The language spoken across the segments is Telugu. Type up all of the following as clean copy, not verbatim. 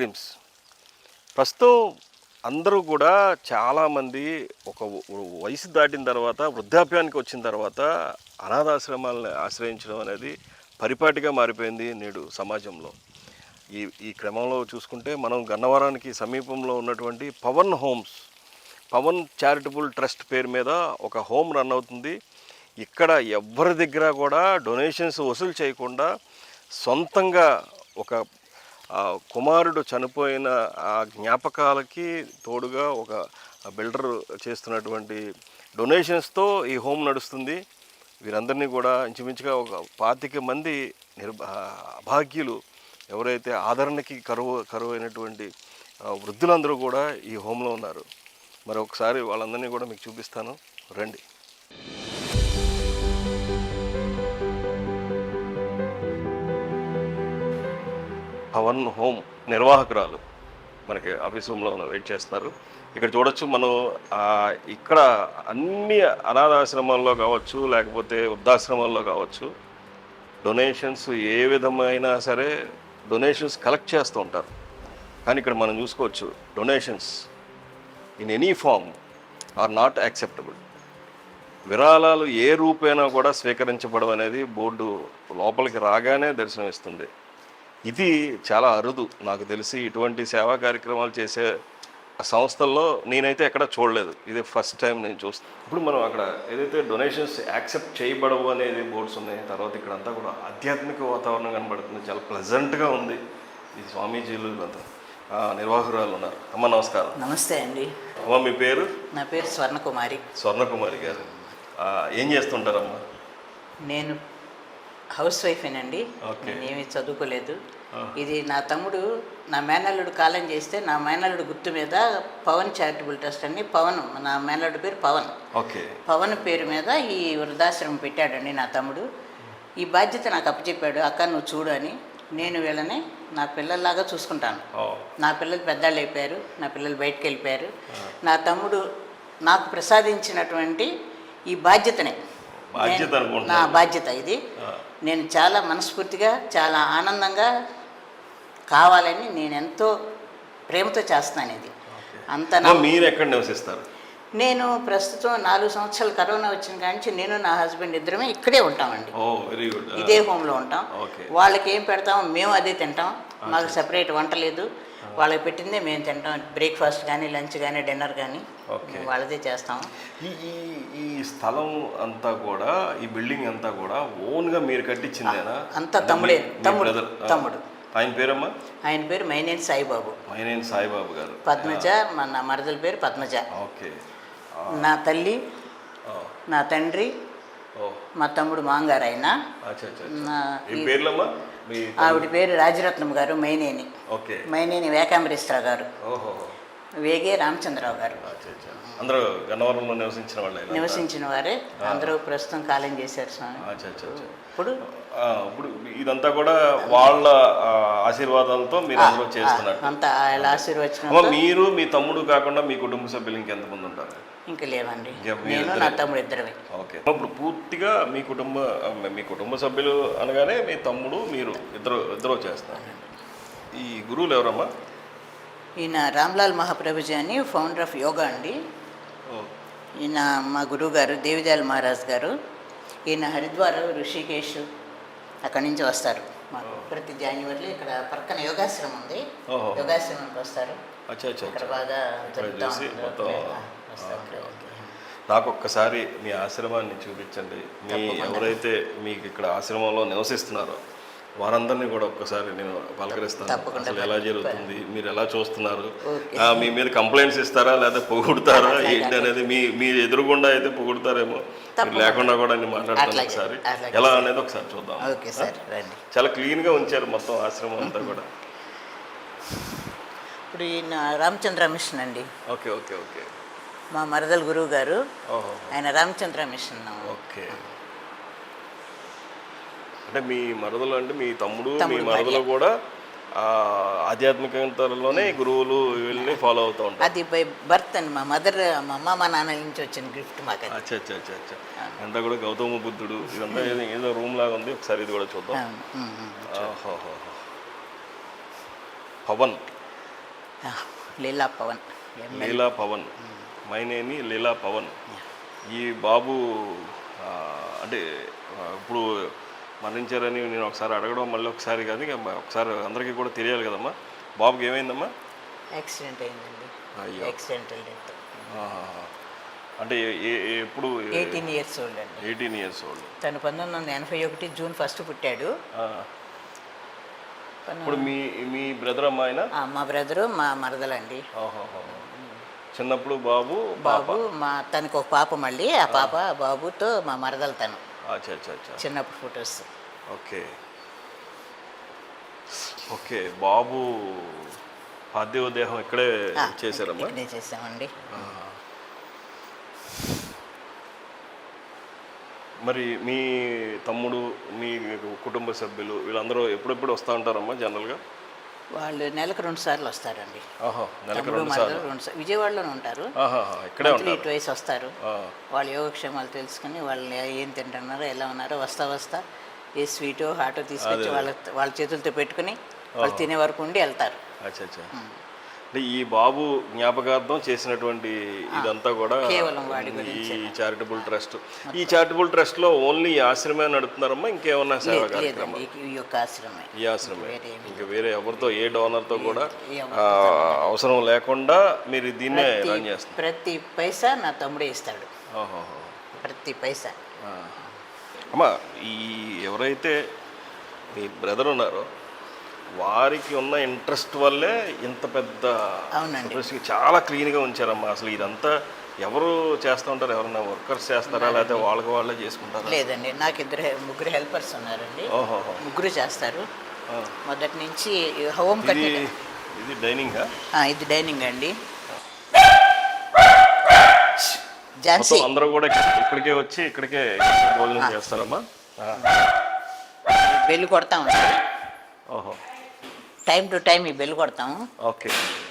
పిల్గ్రిమ్స్. ప్రస్తుతం అందరూ కూడా చాలామంది ఒక వయసు దాటిన తర్వాత, వృద్ధాప్యానికి వచ్చిన తర్వాత అనాథాశ్రమాలను ఆశ్రయించడం అనేది పరిపాటిగా మారిపోయింది నేడు సమాజంలో. ఈ ఈ క్రమంలో చూసుకుంటే మనం గన్నవరానికి సమీపంలో ఉన్నటువంటి పవన్ చారిటబుల్ ట్రస్ట్ పేరు మీద ఒక హోమ్ రన్ అవుతుంది. ఇక్కడ ఎవ్వరి దగ్గర కూడా డొనేషన్స్ వసూలు చేయకుండా సొంతంగా ఒక కుమారుడు చనిపోయిన ఆ జ్ఞాపకాలకి తోడుగా ఒక బిల్డర్ చేస్తున్నటువంటి డొనేషన్స్తో ఈ హోమ్ నడుస్తుంది. వీరందరినీ కూడా ఇంచుమించుగా ఒక 25 మంది అభాగ్యులు ఎవరైతే ఆదరణకి కరువు అయినటువంటి వృద్ధులందరూ కూడా ఈ హోమ్లో ఉన్నారు. మరి ఒకసారి వాళ్ళందరినీ కూడా మీకు చూపిస్తాను, రండి. పవన్ హోమ్ నిర్వాహకురాలు మనకి ఆఫీస్ రూమ్లో వెయిట్ చేస్తున్నారు. ఇక్కడ చూడొచ్చు మనం. ఇక్కడ అన్ని అనాథాశ్రమాల్లో కావచ్చు, లేకపోతే వృద్ధాశ్రమాల్లో కావచ్చు, డొనేషన్స్ ఏ విధమైనా సరే డొనేషన్స్ కలెక్ట్ చేస్తూ ఉంటారు. కానీ ఇక్కడ మనం చూసుకోవచ్చు, donations in any form are not acceptable. విరాళాలు ఏ రూపైనా కూడా స్వీకరించబడం అనేది బోర్డు లోపలికి రాగానే దర్శనమిస్తుంది. ఇది చాలా అరుదు. నాకు తెలిసి ఇటువంటి సేవా కార్యక్రమాలు చేసే సంస్థల్లో నేనైతే ఎక్కడ చూడలేదు. ఇదే ఫస్ట్ టైం నేను చూస్తాను. ఇప్పుడు మనం అక్కడ ఏదైతే డొనేషన్స్ యాక్సెప్ట్ చేయబడవు అనేది బోర్డ్స్ ఉన్నాయి. తర్వాత ఇక్కడంతా కూడా ఆధ్యాత్మిక వాతావరణం కనబడుతుంది. చాలా ప్లెజెంట్గా ఉంది. ఈ స్వామీజీలు అంతా నిర్వాహకురాలు ఉన్నారు. అమ్మ నమస్కారం. నమస్తే అండి. అమ్మ మీ పేరు? నా పేరు స్వర్ణకుమారి గారు. ఏం చేస్తుంటారమ్మా? నేను హౌస్ వైఫేనండి. నేనేమి చదువుకోలేదు. ఇది నా తమ్ముడు, నా మేనల్లుడు కాలం చేస్తే నా మేనల్లుడు గుర్తు మీద పవన్ చారిటబుల్ ట్రస్ట్ అని నా మేనల్లుడు పేరు పవన్. పవన్ పేరు మీద ఈ వృద్ధాశ్రమం పెట్టాడండి నా తమ్ముడు. ఈ బాధ్యత నాకు అప్పచెప్పాడు. అక్క నువ్వు చూడు అని. నేను వీళ్ళని నా పిల్లల్లాగా చూసుకుంటాను. నా పిల్లలు పెద్దవాళ్ళు అయిపోయారు, నా పిల్లలు బయటకు వెళ్ళిపోయారు. నా తమ్ముడు నాకు ప్రసాదించినటువంటి ఈ బాధ్యతనే నా బాధ్యత ఇది. నేను చాలా మనస్ఫూర్తిగా, చాలా ఆనందంగా కావాలని నేను ఎంతో ప్రేమతో చేస్తాను ఇది. మీరు ఎక్కడ నివసిస్తారు? నేను ప్రస్తుతం 4 సంవత్సరాలు కరోనా వచ్చిన కానించి నేను నా హస్బెండ్ ఇద్దరమే ఇక్కడే ఉంటామండి. ఇదే హోమ్లో ఉంటాం. వాళ్ళకి ఏం పెడతామో మేము అదే తింటాం. మాకు సెపరేట్ వంట లేదు. వాళ్ళకి పెట్టిందే మేము తింటాం. బ్రేక్ఫాస్ట్ కానీ, లంచ్ కానీ, డిన్నర్ కానీ వాళ్ళదే చేస్తాం. ఈ స్థలం అంతా కూడా, ఈ బిల్డింగ్ అంతా కూడా ఓన్గా మీరు కట్టించిందేనా? అంతా తమ్ముడు. ఆయన పేరమ్మా? ఆయన పేరు మైనేని సాయిబాబు గారు. పద్మజ, నా మరదల పేరు పద్మజ. నా తల్లి, నా తండ్రి, మా తమ్ముడు మాంగారు. ఆయన ఆవిడ పేరు రాజరత్నం గారు. మైనేని వేకాంబరేశ్వర గారు, వేగే రామచంద్రరావు గారు. అందరూ గన్నవరంలో నివసించిన వారే. అందరూ ప్రస్తుతం కాలం చేశారు స్వామి. ఇప్పుడు ఇదంతా కూడా వాళ్ళ ఆశీర్వాదాలతో మీరు అందరూ చేస్తున్నారు. అంతా ఆయన ఆశీర్వచనం. మీరు మీ తమ్ముడు కాకుండా మీ కుటుంబ సభ్యులు ఇంకెంతమంది ఉంటారు? ఇంకా లేవండి, నేను నా తమ్ముడు ఇద్దరమే. ఇప్పుడు పూర్తిగా మీ కుటుంబ సభ్యులు అనగానే మీ తమ్ముడు, మీరు ఇద్దరు చేస్తారు. ఈ గురువులు ఎవరమ్మా? ఈయన రామ్లాల్ మహాప్రభుజీ అని ఫౌండర్ ఆఫ్ యోగా అండి. ఈయన మా గురువు గారు దేవిదయాల్ మహారాజ్ గారు. ఈయన హరిద్వార్, ఋషికేశ్ అక్కడి నుంచి వస్తారు. మాకు ప్రతి జనవరిలో ఇక్కడ పక్కన యోగాశ్రమం ఉంది. యోగాశ్రమానికి వస్తారు. ఇక్కడ బాగా నాకు ఒక్కసారి మీ ఆశ్రమాన్ని చూపించండి. ఎవరైతే మీకు ఇక్కడ ఆశ్రమంలో నివసిస్తున్నారో వారందరినీ కూడా ఒక్కసారి నేను పలకరిస్తాను. అసలు ఎలా జరుగుతుంది, మీరు ఎలా చూస్తున్నారు, మీ మీద కంప్లైంట్స్ ఇస్తారా లేదా పొగుడుతారా ఏంటి అనేది మీ ఎదురుగుండా అయితే పొగుడుతారేమో, లేకుండా కూడా నేను మాట్లాడతాను. ఒకసారి ఎలా అనేది ఒకసారి చూద్దాం. చాలా క్లీన్గా ఉంచారు మొత్తం ఆశ్రమం అంతా కూడా. ఇప్పుడు ఈయన రామచంద్ర మిషన్ అండి. Okay okay okay. మా మరదల గురువు గారు, ఆయన రామచంద్ర మిషన్. ఓకే. అంటే మీ మరదలు అంటే మీ తమ్ముడు, మీ మరదలు కూడా ఆధ్యాత్మికతలోనే గురువులు వీళ్ళని ఫాలో అవుతూ ఉంటారు. అది బై బర్త్ అండి. మా మదర్, మా అమ్మ, మా నాన్న నుంచి వచ్చిన గిఫ్ట్ మాకు. అచ్చా. అంతా కూడా గౌతమ బుద్ధుడు ఇదంతా ఏదో రూమ్ లాగా ఉంది. ఒకసారి ఇది కూడా చూద్దాం. పవన్ లీలా పవన్ లీలా పవన్, మైనేని లీలా పవన్. ఈ బాబు అంటే ఇప్పుడు మరణించారని నేను ఒకసారి అడగడం మళ్ళీ ఒకసారి కాదు, ఇక ఒకసారి అందరికీ కూడా తెలియాలి కదమ్మా. బాబుకి ఏమైందమ్మా? యాక్సిడెంట్ అయిందండి. అయ్యో. Accidental death. అంటే ఎప్పుడు? 18 ఇయర్స్ ఓల్డ్ అండి. 18 ఇయర్స్ ఓల్డ్. తను 1981 జూన్ 1 పుట్టాడు. ఇప్పుడు మీ బ్రదర్ అమ్మా ఆయన? మా బ్రదరు మా మరదలండి. చిన్నప్పుడు బాబు తనకు ఒక పాప, మళ్ళీ ఆ పాప బాబుతో మా మరదలు తను. చిన్నప్పుడు ఫొటోస్. Okay okay. బాబు పార్థివదేహం ఇక్కడే చేశారమ్మా? ఇక్కడే చేసామండి. మరి మీ తమ్ముడు, మీ కుటుంబ సభ్యులు వీళ్ళందరూ ఎప్పుడెప్పుడు వస్తూ ఉంటారమ్మా జనరల్గా? వాళ్ళు నెలకు 2 సార్లు వస్తారండి. నెలకు 2 సార్లు విజయవాడలోనే ఉంటారు. ఇక్కడే ఇటు వయసు వస్తారు. వాళ్ళ యోగక్షేమాలు తెలుసుకుని వాళ్ళు ఏం తింటున్నారో ఎలా ఉన్నారో వస్తా ఏ స్వీటో హాటో తీసుకొచ్చి వాళ్ళ చేతులతో పెట్టుకుని వాళ్ళు తినే వరకు ఉండి వెళ్తారు. అంటే ఈ బాబు జ్ఞాపకార్థం చేసినటువంటి ఇదంతా కూడా కేవలం ఈ చారిటబుల్ ట్రస్ట్. ఈ చారిటబుల్ ట్రస్ట్ లో ఓన్లీ ఈ ఆశ్రమే నడుపుతున్నారమ్మా? ఇంకేమన్నా సేవా కార్యక్రమం? ఈ ఆశ్రమే, ఇంకా వేరే ఎవరితో ఏ డోనర్తో కూడా అవసరం లేకుండా మీరు దీన్నే రన్ చేస్తారు? ప్రతి పైసా నా తమ్ముడే ఇస్తాడు. ప్రతి పైసా. అమ్మా, ఈ ఎవరైతే మీ బ్రదర్ ఉన్నారో వారికి ఉన్న ఇంట్రెస్ట్ వల్లే ఇంత పెద్ద చాలా క్లీన్గా ఉంచారమ్మా. అసలు ఇదంతా ఎవరు చేస్తూ ఉంటారు? ఎవరన్నా వర్కర్స్ చేస్తారా, లేకపోతే వాళ్ళే చేసుకుంటారా? లేదండి, నాకు ముగ్గురు హెల్పర్స్ ఉన్నారండి. ముగ్గురు చేస్తారు మొదటి నుంచి. హోమ్ ఇది డైనింగ్? ఇది డైనింగ్ అండి. అందరూ కూడా ఇక్కడికే వచ్చి ఇక్కడికే భోజనం చేస్తారమ్మా? బెల్లు కొడతామండి. టైం టు టైం ఈ బెల్లు కొడతాము. ఓకే.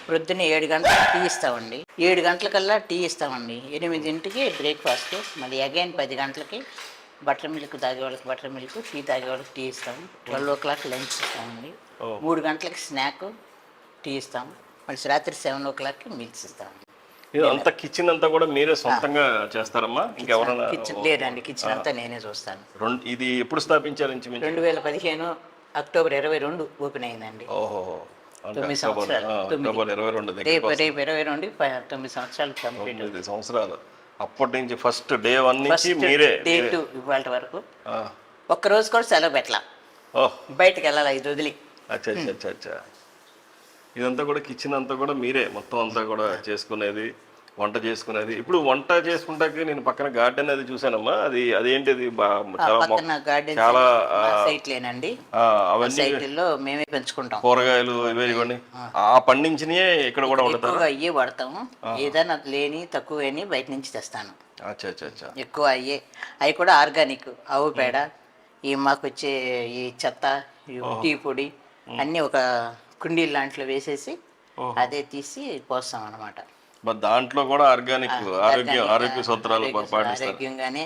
ప్రొద్దున్న 7 గంటలకు టీ ఇస్తామండి. 7 గంటలకల్లా టీ ఇస్తామండి. 8ంటికి బ్రేక్ఫాస్ట్, మళ్ళీ అగైన్ 10 గంటలకి బటర్ మిల్క్ తాగే వాళ్ళకి బటర్ మిల్క్, టీ తాగే వాళ్ళకి టీ ఇస్తాము. 12 o'clock లంచ్ ఇస్తామండి. 3 గంటలకి స్నాక్, టీ ఇస్తాము. మళ్ళీ రాత్రి 7 o'clockకి మీల్స్ ఇస్తామండి. అంతా కిచెన్ అంతా కూడా మీరే సొంతంగా చేస్తారమ్మా? ఇంకెవరన్నా? కిచెన్ లేదండి, కిచెన్ అంతా నేనే చూస్తాను. ఇది ఎప్పుడు స్థాపించారు? 2015 అక్టోబర్ 22 ఓపెన్ అయిందండి. 9 సంవత్సరాలు. రేపు 22 9 సంవత్సరాలు కంప్లీట్. 9 సంవత్సరాలు. అప్పటి నుంచి ఫస్ట్ డే 1 నుంచి మీరే? డే 2 ఇవాళ వరకు ఒక్కరోజు కూడా సెలవు పెట్టలా. బయటకు వెళ్ళాలి 5 వదిలి. అచ్చా. ఇదంతా కూడా కిచెన్ అంతా కూడా మీరే మొత్తం అంతా కూడా చేసుకునేది, వంట చేసుకునేది. ఇప్పుడు వంట చేసుకుంటాక నేను పక్కన గార్డెన్ అది చూసానమ్మా. అదేంటిది? చాలా సైట్లేనండి. అవన్నీ సైట్లో మేమే పెంచుకుంటాం. కూరగాయలు ఇవన్నీ పండించినయే ఇక్కడ కూడా ఎక్కువగా అయ్యే వాడతాము. ఏదైనా లేని తక్కువ అని బయట నుంచి తెస్తాను. ఎక్కువ అవి కూడా ఆర్గానిక్. ఆవు పేడ, ఈ మాకు వచ్చే ఈ చెత్త, టీ పొడి అన్నీ ఒక కుండీ లాంటిలో వేసేసి అదే తీసి పోస్తాం అన్నమాట. దాంట్లో కూడా ఆర్గానిక్ ఆరోగ్య సూత్రాలు ఆరోగ్యంగానే.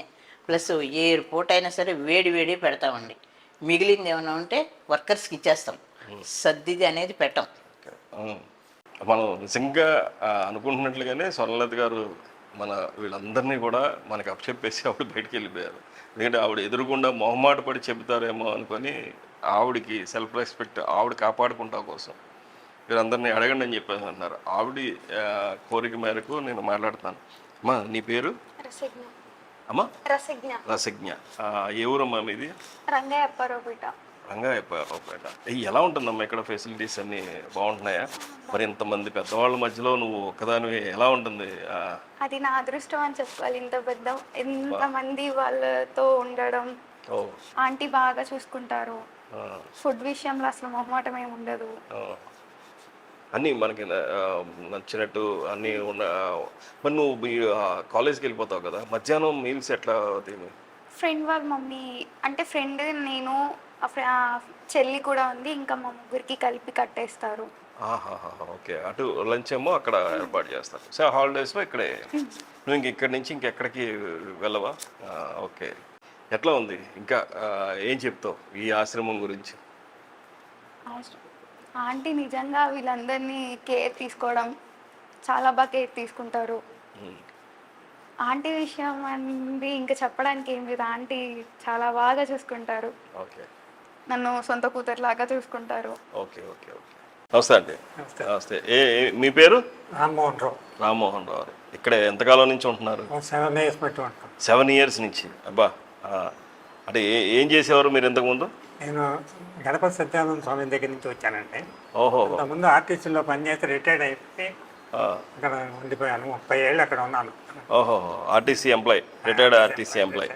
ప్లస్ ఏ పూట అయినా సరే వేడి పెడతామండి. మిగిలింది ఏమైనా ఉంటే వర్కర్స్కి ఇచ్చేస్తాం. సర్దిది అనేది పెట్టాం. మనం నిజంగా అనుకుంటున్నట్లుగానే స్వర్ణలత గారు మన వీళ్ళందరినీ కూడా మనకి అప్పచెప్పేసి ఆవిడ బయటికి వెళ్ళిపోయారు. ఎందుకంటే ఆవిడ ఎదురుగుండా మొహమాట పడి చెబుతారేమో అనుకొని ఆవిడికి సెల్ఫ్ రెస్పెక్ట్ ఆవిడ కాపాడుకుంటా కోసం వీరందరినీ అడగండి అని చెప్పేసి అంటున్నారు. ఆవిడ కోరిక మేరకు నేను మాట్లాడతాను. అమ్మా, నీ పేరు? అమ్మా రసజ్ఞ. ఏ ఊరమ్మా మీది? రంగాయప్పారావుపేట. ఎలా ఉంటుందమ్మా ఇక్కడ ఫెసిలిటీస్ అన్నీ బాగుంటున్నాయా? మరి ఇంతమంది పెద్దవాళ్ళ మధ్యలో నువ్వు ఒక్కదానివి ఎలా ఉంటుంది? అది నా అదృష్టం అని చెప్పాలి. ఇంతమంది వాళ్ళతో ఉండడం. ఆంటీ బాగా చూసుకుంటారు. ఫుడ్ విషయంలో అసలు మొహమాటం ఏమి ఉండదు. అన్నీ మనకి నచ్చినట్టు అన్నీ ఉన్న. మరి నువ్వు కాలేజ్కి వెళ్ళిపోతావు కదా, మధ్యాహ్నం మీల్స్ ఎట్లా అవుతాయి? ఫ్రెండ్ వాళ్ళ మమ్మీ, అంటే ఫ్రెండ్ నేను, చెల్లి కూడా ఉంది, ఇంకా మా ముగ్గురికి కలిపి కట్టేస్తారు. ఓకే. అటు లంచ్ ఏమో అక్కడ ఏర్పాటు చేస్తారు. సో హాలిడేస్లో ఇక్కడే. నువ్వు ఇక్కడి నుంచి ఇంకెక్కడికి వెళ్ళవా? ఓకే. ఎట్లా ఉంది? ఇంకా ఏం చెప్తావు ఈ ఆశ్రమం గురించి? ఆంటీ నిజంగా వీళ్ళందరినీ కేర్ తీసుకోవడం చాలా బాగా కేర్ తీసుకుంటారు. ఆంటీ విషయం అండి ఇంకా చెప్పడానికి ఏం లేదు. ఆంటీ చాలా బాగా చూసుకుంటారు. ఓకే నన్ను సొంత కూతురులాగా చూసుకుంటారు. Okay okay okay. నమస్తే అండి. నమస్తే. మీ పేరు? రామ్మోహన్ రావు. రామ్మోహన్ రావు. ఇక్కడ ఎంతకాలం నుంచి ఉంటున్నారు? 7 years బట్టి ఉంటాం. 7 years నుంచి. అబ్బా, అంటే ఏం చేసేవారు మీరు ఇంతకుముందు? నేను గణపతి సత్యానంద స్వామి దగ్గర నుంచి వచ్చానండి. ఓహో. అంతకుముందు ఆర్టీసీలో పనిచేసి రిటైర్డ్ అయిపోయి అక్కడ ఉండిపోయాను. 30 ఏళ్ళు అక్కడ ఉన్నాను. ఓహో, RTC employee, retired RTC employee.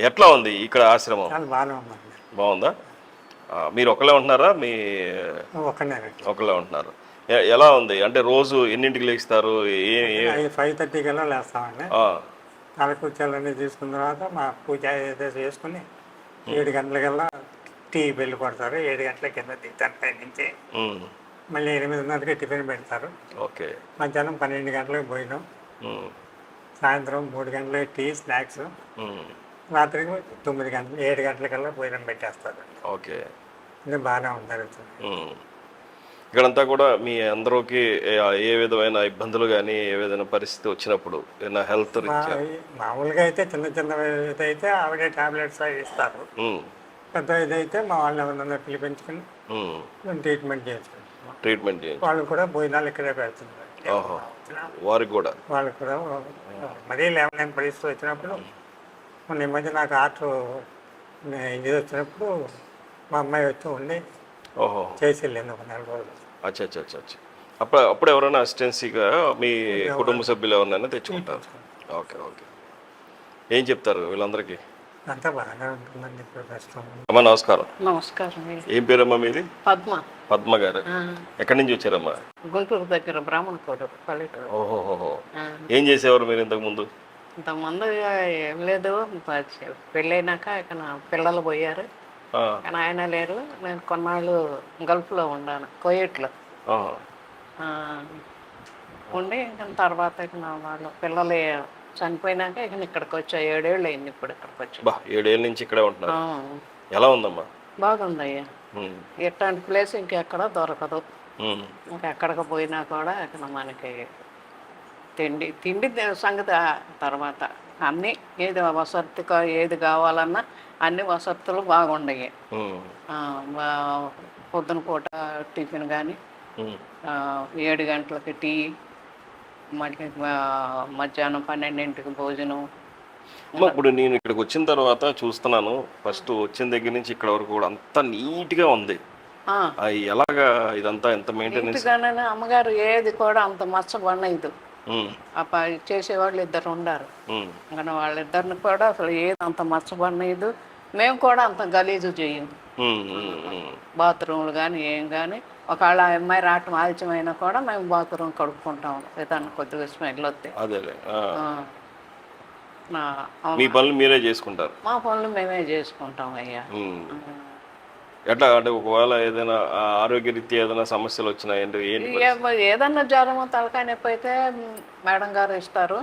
ఎట్లా ఉంది ఇక్కడ ఆశ్రమం? చాలా బాగానే ఉందండి. బాగుందా? మీరు ఒకళ్ళే ఉంటున్నారా? మీ ఒక్కనే ఒకళ్ళే ఉంటున్నారు. ఎలా ఉంది అంటే రోజు ఎన్నింటికి లేస్తారు? 5:30 కల్లా లేస్తామండి. కాలకృత్యాలన్నీ తీసుకున్న తర్వాత మా పూజ ఏదో చేసుకుని 7 గంటలకల్లా టీ బెల్లు కొడతారు. 7 గంటల కింద దిగుతాను పై నుంచి. మళ్ళీ 8:30కి టిఫిన్ పెడతారు. ఓకే. మధ్యాహ్నం 12 గంటలకు భోజనం. సాయంత్రం 3 గంటలకి టీ స్నాక్స్. రాత్రికి 9 గంటలు 7 గంటలకల్లా భోజనం పెట్టేస్తారు. ఓకే. ఇది బాగానే ఉంటారు. ఇక్కడంతా కూడా మీ అందరికి ఏ విధమైన ఇబ్బందులు కానీ ఏ విధమైన పరిస్థితి వచ్చినప్పుడు ఏదైనా హెల్త్ మామూలుగా అయితే చిన్న చిన్న ఇదైతే ఆవిడే టాబ్లెట్స్ ఇస్తారు. పెద్ద ఇదైతే మా వాళ్ళు ఎవరన్నా పిలిపించుకుని ట్రీట్మెంట్ చేసుకుంటాం. ట్రీట్మెంట్ చేయండి. వాళ్ళు కూడా భోజనాలు ఇక్కడే పెడుతున్నారు. వారికి కూడా వాళ్ళు కూడా మరీ లేవలేని పరిస్థితి వచ్చినప్పుడు మొన్న ఈ మధ్య నాకు ఆర్డర్ ఇది వచ్చినప్పుడు మా అమ్మాయి వచ్చి ఉండి చేసి వెళ్ళింది ఒక 4 రోజులు. అచ్చా అచ్చా అచ్చా అచ్చా. అప్పుడు ఎవరైనా అసిస్టెన్సీగా మీ కుటుంబ సభ్యులు ఎవరినైనా తెచ్చుకుంటారు? Okay okay. ఏం చెప్తారు వీళ్ళందరికీ? అంతా బాగానే ఉంటుందండి ఇప్పుడు ప్రస్తుతం. అమ్మా నమస్కారం. నమస్కారం. ఏం పేరమ్మా మీది? పద్మ. పద్మ గారు. ఎక్కడి నుంచి వచ్చారమ్మా? గుంటూరు దగ్గర బ్రాహ్మణకోట పల్లెటూరు. ఓహోహో. ఏం చేసేవారు మీరు ఇంతకు ముందు? ఇంతకుముందు ఏం లేదు, పెళ్ళైనాక ఇక నా పిల్లలు పోయారు. కానీ ఆయన లేరు. నేను కొన్నాళ్ళు గల్ఫ్లో ఉన్నాను, కువైట్లో ఉండి ఇంకా తర్వాత ఇక నా వాళ్ళు పిల్లలు చనిపోయినాక ఇక ఇక్కడికి వచ్చా. 7 ఏళ్ళు అయింది ఇప్పుడు ఇక్కడికి వచ్చి. 7 ఏళ్ళ నుంచి ఇక్కడే ఉంటున్నారు. ఎలా ఉందమ్మా? బాగుంది అయ్యా. ఇట్లాంటి ప్లేస్ ఇంకెక్కడ దొరకదు. ఇంకెక్కడికి పోయినా కూడా ఇక్కడ మనకి తిండి సంగతి తర్వాత అన్నీ ఏది వసతిగా ఏది కావాలన్నా అన్ని వసతులు బాగుండయి. పొద్దున పూట టిఫిన్ కానీ 7 గంటలకి టీ, మధ్యాహ్నం 12ంటికి భోజనం. ఇప్పుడు నేను ఇక్కడికి వచ్చిన తర్వాత చూస్తున్నాను, ఫస్ట్ వచ్చిన దగ్గర నుంచి ఇక్కడ వరకు కూడా అంతా నీట్గా ఉంది. ఎలాగా ఇదంతా ఎంత మెయింటెనెన్స్? అమ్మగారు ఏది కూడా అంత మచ్చబడలేదు. చేసేవాళ్ళు 2 ఉండారు. కానీ వాళ్ళిద్దరిని కూడా అసలు ఏది అంత మచ్చబడలేదు. మేము కూడా అంత గలీజు చేయము. బాత్రూమ్లు కానీ ఏం కానీ ఒకవేళ ఆ అమ్మాయి రావటం ఆలస్యమైనా కూడా మేము బాత్రూమ్ కడుక్కుంటాం ఏదన్నా కొద్దిగా స్మెల్ వస్తే. మీ పనులు మీరే చేసుకుంటారు? మా పనులు మేమే చేసుకుంటాం అయ్యా. ఎట్లా అంటే ఒకవేళ ఏదైనా ఆరోగ్యరీత్యా ఏదైనా సమస్యలు వచ్చినాయంటే ఏదన్నా జ్వరము తలకాయ నొప్పి అయితే మేడం గారు ఇస్తారు.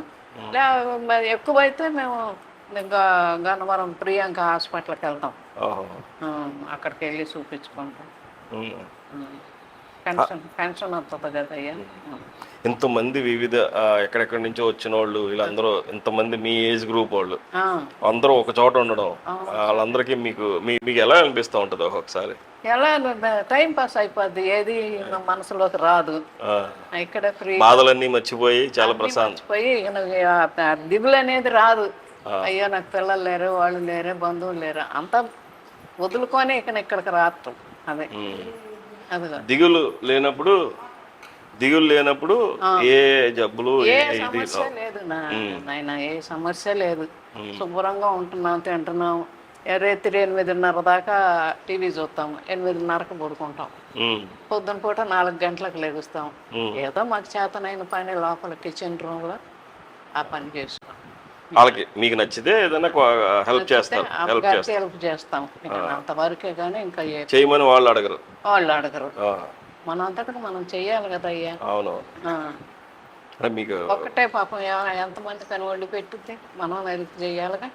ఎక్కువైతే మేము గన్నవరం ప్రియాంక హాస్పిటల్కి వెళ్తాం. అక్కడికి వెళ్ళి చూపించుకుంటాం. పెన్షన్ వస్తుంది కదా అయ్యా. ఎంతమంది వివిధ ఎక్కడెక్కడి నుంచో వచ్చిన వాళ్ళు వీళ్ళందరూ ఎంతమంది మీ ఏజ్ గ్రూప్ వాళ్ళు అందరూ ఒక చోట ఉండడం వాళ్ళందరికీ మీకు ఎలా అనిపిస్తూ ఉంటుంది ఒక్కొక్కసారి? ఎలా టైం పాస్ అయిపోద్ది, ఏది మనసులోకి రాదు. ఇక్కడ బాధలన్నీ మర్చిపోయి చాలా మర్చిపోయి దిగులు అనేది రాదు. అయ్యో నాకు పిల్లలు లేరు, వాళ్ళు లేరే, బంధువులు లేరు, అంతా వదులుకొని ఇక్కడికి రాత్రం. అదే దిగులు లేనప్పుడు ఏ జబ్బులు ఏ సమస్య లేదు నాయన, ఏ సమస్య లేదు. శుభ్రంగా ఉంటున్నాం, తింటున్నాం. రాత్రి 8:30 దాకా టీవీ చూస్తాం, 8:30కి పడుకుంటాం. పొద్దున పూట 4 గంటలకు లెగుస్తాం. ఏదో మాకు చేతనైన పని లోపల కిచెన్ రూమ్లో ఆ పని చేస్తాం. వాళ్ళకి మీకు నచ్చితే ఏదైనా హెల్ప్ చేస్తాం. అంతవరకే కానీ ఇంకా చేయమని వాళ్ళు అడగరు. మన అంతటా మనం చెయ్యాలి కదా అయ్యా. అవును. మీకు ఒక్కటే పాపం ఎంతమంది పని వండి పెట్టుద్ది, మనం హెల్ప్ చేయాలిగా.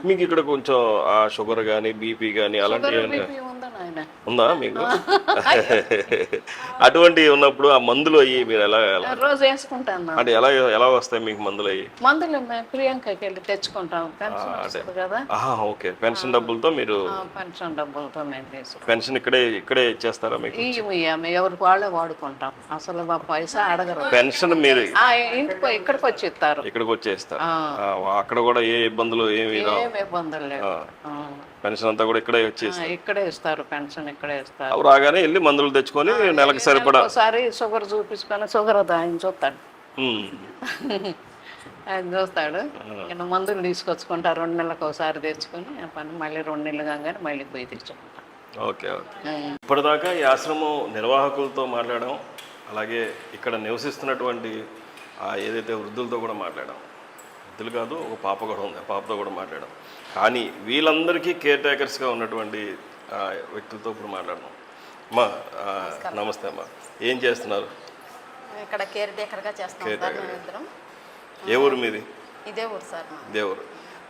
మీకు ఇక్కడ కొంచెం షుగర్ కానీ బీపీ కానీ అలాంటి ఉందా ఆయన. ఉందా మీకు? అటువంటి ఉన్నప్పుడు ఆ మందులు అయ్యి మీరు ఎలా రోజు వేసుకుంటాను. అంటే ఎలా వస్తాయి మీకు మందులు అయ్యి? మందులు మేము ప్రియాంకకి వెళ్ళి తెచ్చుకుంటాం, పెన్షన్ వస్తుంది కదా. ఓకే, పెన్షన్ డబ్బులతో మీరు పెన్షన్ డబ్బులతో మేము తీసుకుంటాం. పెన్షన్ ఇక్కడే ఇచ్చేస్తారా మీకు? ఇయ్యము, ఎవరికి వాళ్ళే వాడుకుంటాం, అసలు మా పైసా అడగరు. పెన్షన్ మీరు ఇంటికి ఇక్కడికి వచ్చి ఇస్తారు. ఇక్కడికి వచ్చేస్తారు, అక్కడ కూడా ఏ ఇబ్బందులు ఏమి ఇబ్బందులు లేవు. పెన్షన్ అంతా కూడా ఇక్కడే వచ్చేసి ఇక్కడే ఇస్తారు, పెన్షన్ ఇక్కడే ఇస్తారు. రాగానే వెళ్ళి మందులు తెచ్చుకొని నెలకు సరిపడా ఒకసారి షుగర్ చూపించుకొని షుగర్ ఆయన చూస్తాడు, ఆయన చూస్తాడు. నేను మందులు తీసుకొచ్చుకుంటా, 2 నెలలకు ఒకసారి తెచ్చుకొని ఆ పని మళ్ళీ 2 నెలలు కాగానే మళ్ళీ పోయి తెచ్చుకుంటాం. Okay okay. ఇప్పటిదాకా ఈ ఆశ్రమం నిర్వాహకులతో మాట్లాడాం, అలాగే ఇక్కడ నివసిస్తున్నటువంటి ఏదైతే వృద్ధులతో కూడా మాట్లాడాం. వృద్ధులు కాదు, ఒక పాప కూడా ఉంది, ఆ పాపతో కూడా మాట్లాడాం. కానీ వీళ్ళందరికీ కేర్ టేకర్స్గా ఉన్నటువంటి వ్యక్తులతో ఇప్పుడు మాట్లాడదాం. అమ్మా నమస్తే అమ్మా, ఏం చేస్తున్నారు? ఇక్కడ కేర్ టేకర్గా చేస్తాం సార్ మేమిద్దరం. ఏ ఊరు మీది? ఇదే ఊరు సార్. ఇదే ఊరు.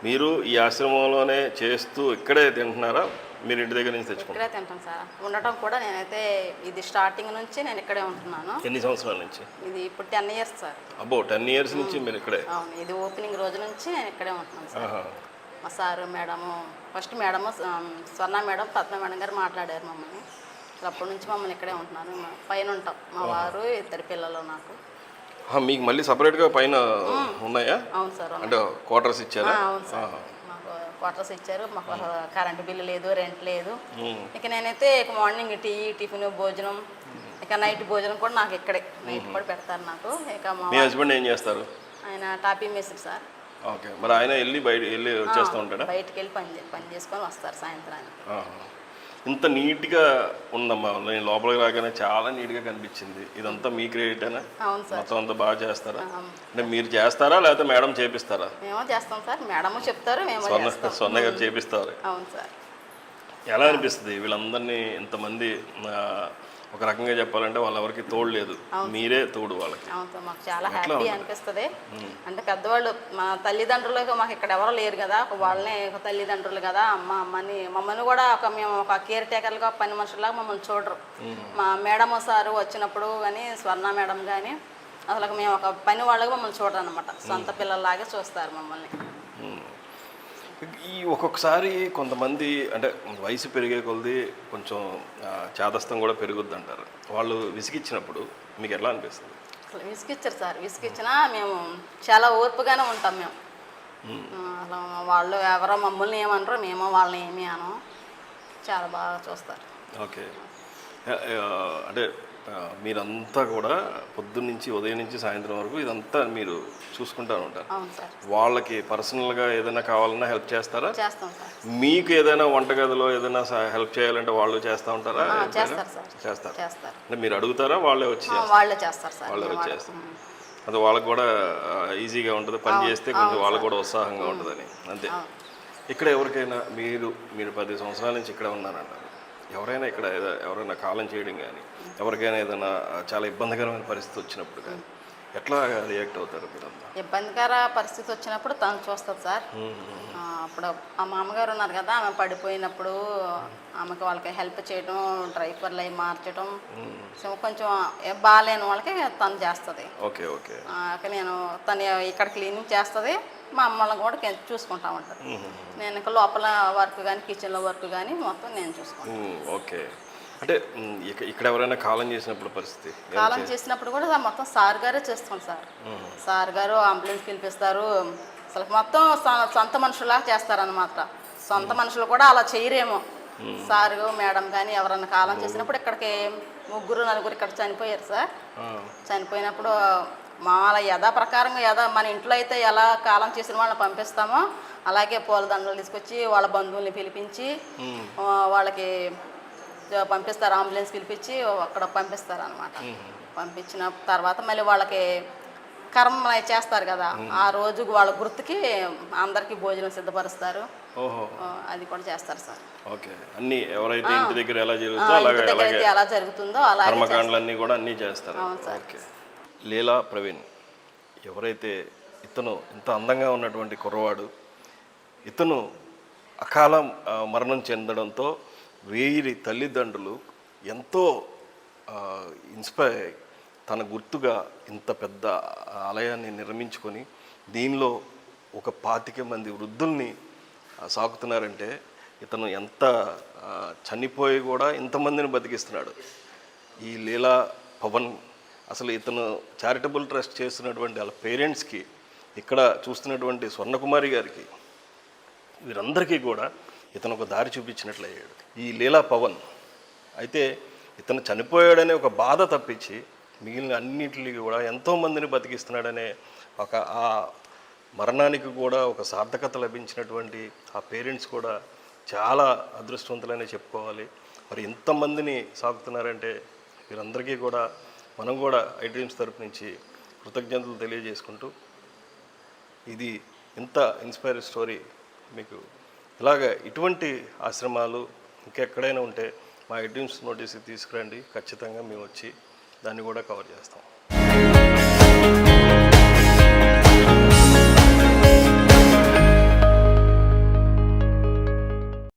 మీరు ఈ ఆశ్రమంలోనే చేస్తూ ఇక్కడే తింటున్నారా, మీరు ఇంటి దగ్గర నుంచి తెచ్చుకుంటారా? ఇక్కడే తింటాం సార్. ఉండటం కూడా నేనైతే ఇది స్టార్టింగ్ నుంచి నేను ఇక్కడే ఉంటున్నాను. ఎన్ని సంవత్సరాల నుంచి? ఇది ఇప్పుడు 10 ఇయర్స్ సార్. అబ్బో, 10 ఇయర్స్ నుంచి మీరు ఇక్కడే? అవును, ఇది ఓపెనింగ్ రోజు నుంచి నేను ఇక్కడే ఉంటున్నాను సార్. మా సారు మేడము, ఫస్ట్ మేడము స్వర్ణ మేడం, పద్మ మేడం గారు మాట్లాడారు మమ్మల్ని. అప్పటి నుంచి మమ్మల్ని ఇక్కడే ఉంటున్నాను. పైన ఉంటాం, మా వారు 2 పిల్లలు నాకు. మీకు మళ్ళీ సపరేట్గా పైన ఉన్నాయా? అవును సార్. అంటే క్వార్టర్స్ ఇచ్చారా? అవును సార్, మాకు క్వార్టర్స్ ఇచ్చారు. మాకు కరెంటు బిల్లు లేదు, రెంట్ లేదు. ఇక నేనైతే ఇక మార్నింగ్ టీ, టిఫిన్, భోజనం, ఇక నైట్ భోజనం కూడా నాకు ఇక్కడే, నైట్ కూడా పెడతారు నాకు. ఇక మీ హస్బెండ్ ఏం చేస్తారు? ఆయన టాపీ మేస్త్రి సార్. ఓకే, మరి ఆయన వెళ్ళి వచ్చేస్తూ ఉంటాడా? బయటికి వెళ్ళి పని చేసుకొని వస్తారు సాయంత్రానికి. ఇంత నీట్గా ఉందమ్మా, నేను లోపలికి రాగానే చాలా నీట్గా కనిపించింది. ఇదంతా మీ క్రెడిటేనా? అవును సార్. మొత్తం అంతా బాగా చేస్తారా? అంటే మీరు చేస్తారా లేకపోతే మేడం చేపిస్తారా? మేము చేస్తాం సార్, మేడము చెప్తారు, మేము స్వర్ణ గారు చేపిస్తారు. అవును సార్. ఎలా అనిపిస్తుంది వీళ్ళందరినీ ఇంతమంది? ఒక రకంగా చెప్పాలంటే వాళ్ళెవరికి తోడు లేదు, మీరే తోడు వాళ్ళకి. అవును సార్, మాకు చాలా హ్యాపీ అనిపిస్తుంది. అంటే పెద్దవాళ్ళు, మా తల్లిదండ్రులు మాకు ఇక్కడ ఎవరు లేరు కదా, వాళ్ళనే ఒక తల్లిదండ్రులు కదా, మమ్మల్ని కూడా మేము ఒక కేర్ టేకర్లుగా, పని మనుషులాగా మమ్మల్ని చూడరు. మా మేడం సారు వచ్చినప్పుడు కానీ, స్వర్ణ మేడం కానీ అసలు మేము ఒక పని వాళ్ళగా మమ్మల్ని చూడరు అనమాట, సొంత పిల్లల్లాగే చూస్తారు మమ్మల్ని. ఈ ఒక్కొక్కసారి కొంతమంది అంటే వయసు పెరిగే కొలది కొంచెం చాదస్తం కూడా పెరుగుద్ది అంటారు. వాళ్ళు విసిగిచ్చినప్పుడు మీకు ఎలా అనిపిస్తుంది? అసలు విసిగిచ్చారు సార్, విసిగిచ్చినా మేము చాలా ఓర్పుగానే ఉంటాం. మేము అలా వాళ్ళు ఎవరో మమ్మల్ని ఏమనరు, మేము వాళ్ళని ఏమీ అనం, చాలా బాగా చూస్తారు. ఓకే, అంటే మీరంతా కూడా పొద్దున్నుంచి ఉదయం నుంచి సాయంత్రం వరకు ఇదంతా మీరు చూసుకుంటూ ఉంటారు. వాళ్ళకి పర్సనల్గా ఏదైనా కావాలన్నా హెల్ప్ చేస్తారా? చేస్తాం సార్. మీకు ఏదైనా వంటగదిలో ఏదైనా హెల్ప్ చేయాలంటే వాళ్ళు చేస్తూ ఉంటారా? చేస్తారు. అంటే మీరు అడుగుతారా, వాళ్ళే వచ్చి చేస్తారు సార్. వాళ్ళే వచ్చేస్తారు. అది వాళ్ళకి కూడా ఈజీగా ఉంటుంది, పని చేస్తే కొంచెం వాళ్ళకు కూడా ఉత్సాహంగా ఉంటుందని. అంతే. ఇక్కడ ఎవరికైనా మీరు 10 సంవత్సరాల నుంచి ఇక్కడ ఉన్నారంటారు, ఎవరైనా ఇక్కడ ఎవరైనా కాలం చేయడం కానీ, ఎవరికైనా ఏదైనా చాలా ఇబ్బందికరమైన పరిస్థితి వచ్చినప్పుడు కానీ ఎట్లా రియాక్ట్ అవుతారు మీరంతా? ఇబ్బందికర పరిస్థితి వచ్చినప్పుడు తను చూస్తుంది సార్. అప్పుడు ఆ మామగారు ఉన్నారు కదా, ఆమె పడిపోయినప్పుడు ఆమెకి వాళ్ళకి హెల్ప్ చేయడం, డ్రైవర్లు అవి మార్చడం, కొంచెం బాగాలేని వాళ్ళకి తను చేస్తుంది. Okay okay. నేను తను ఇక్కడ క్లీనింగ్ చేస్తుంది, మా అమ్మల్ని కూడా చూసుకుంటా ఉంటాను. నేను ఇంకా లోపల వర్క్ కానీ, కిచెన్లో వర్క్ కానీ మొత్తం నేను చూసుకుంటాను. ఓకే. అంటే ఇక్కడ ఎవరైనా కాలం చేసినప్పుడు పరిస్థితి? కాలం చేసినప్పుడు కూడా మొత్తం సార్ గారే చేస్తాం సార్. సార్ గారు అంబులెన్స్ పిలిపిస్తారు, అసలు మొత్తం సొంత మనుషులాగా చేస్తారన్నమాట. సొంత మనుషులు కూడా అలా చేయరేమో. సార్ మేడం కానీ ఎవరన్నా కాలం చేసినప్పుడు ఇక్కడికి 3-4 ఇక్కడ చనిపోయారు సార్. చనిపోయినప్పుడు మాల యథాప్రకారంగా మన ఇంట్లో అయితే ఎలా కాలం చేసిన వాళ్ళని పంపిస్తామో అలాగే పూలదండలు తీసుకొచ్చి వాళ్ళ బంధువుల్ని పిలిపించి వాళ్ళకి పంపిస్తారు, అంబులెన్స్ పిలిపించి అక్కడ పంపిస్తారు అనమాట. పంపించిన తర్వాత మళ్ళీ వాళ్ళకి కర్మ చేస్తారు కదా, ఆ రోజు వాళ్ళ గుర్తుకి అందరికీ భోజనం సిద్ధపరుస్తారు. అది కూడా చేస్తారు సార్. ఓకే, అన్ని ఎవరైతే ఇంటి దగ్గర ఎలా జరుగుతుందో అలాగే కర్మకాండలన్నీ కూడా అన్నీ చేస్తారు. ఓకే. లీలా ప్రవీణ్, ఎవరైతే ఇతను ఇంత అందంగా ఉన్నటువంటి కుర్రవాడు, ఇతను అకాల మరణం చెందడంతో వీరి తల్లిదండ్రులు ఎంతో ఇన్స్పైర్ అయ్యి తన గుర్తుగా ఇంత పెద్ద ఆలయాన్ని నిర్మించుకొని దీనిలో ఒక 25 మంది వృద్ధుల్ని సాకుతున్నారంటే ఇతను ఎంత చనిపోయి కూడా ఇంతమందిని బతికిస్తున్నాడు. ఈ లీలా పవన్ అసలు ఇతను చారిటబుల్ ట్రస్ట్ చేస్తున్నటువంటి వాళ్ళ పేరెంట్స్కి, ఇక్కడ చూస్తున్నటువంటి స్వర్ణకుమారి గారికి, వీరందరికీ కూడా ఇతను ఒక దారి చూపించినట్లయ్యాడు ఈ లీలా పవన్. అయితే ఇతను చనిపోయాడనే ఒక బాధ తప్పించి మిగిలిన అన్నింటికి కూడా ఎంతోమందిని బతికిస్తున్నాడనే ఒక ఆ మరణానికి కూడా ఒక సార్థకత లభించినటువంటి ఆ పేరెంట్స్ కూడా చాలా అదృష్టవంతులనే చెప్పుకోవాలి. మరి ఇంతమందిని సాగుతున్నారంటే వీరందరికీ కూడా మనం కూడా ఐ డ్రీమ్స్ తరపు నుంచి కృతజ్ఞతలు తెలియజేసుకుంటూ, ఇది ఇంత ఇన్స్పైర్ స్టోరీ మీకు ఇలాగ ఇటువంటి ఆశ్రమాలు ఇంకెక్కడైనా ఉంటే మా ఐ డ్రీమ్స్ నోటీస్కి తీసుకురండి, ఖచ్చితంగా మేము వచ్చి దాన్ని కూడా కవర్ చేస్తాం.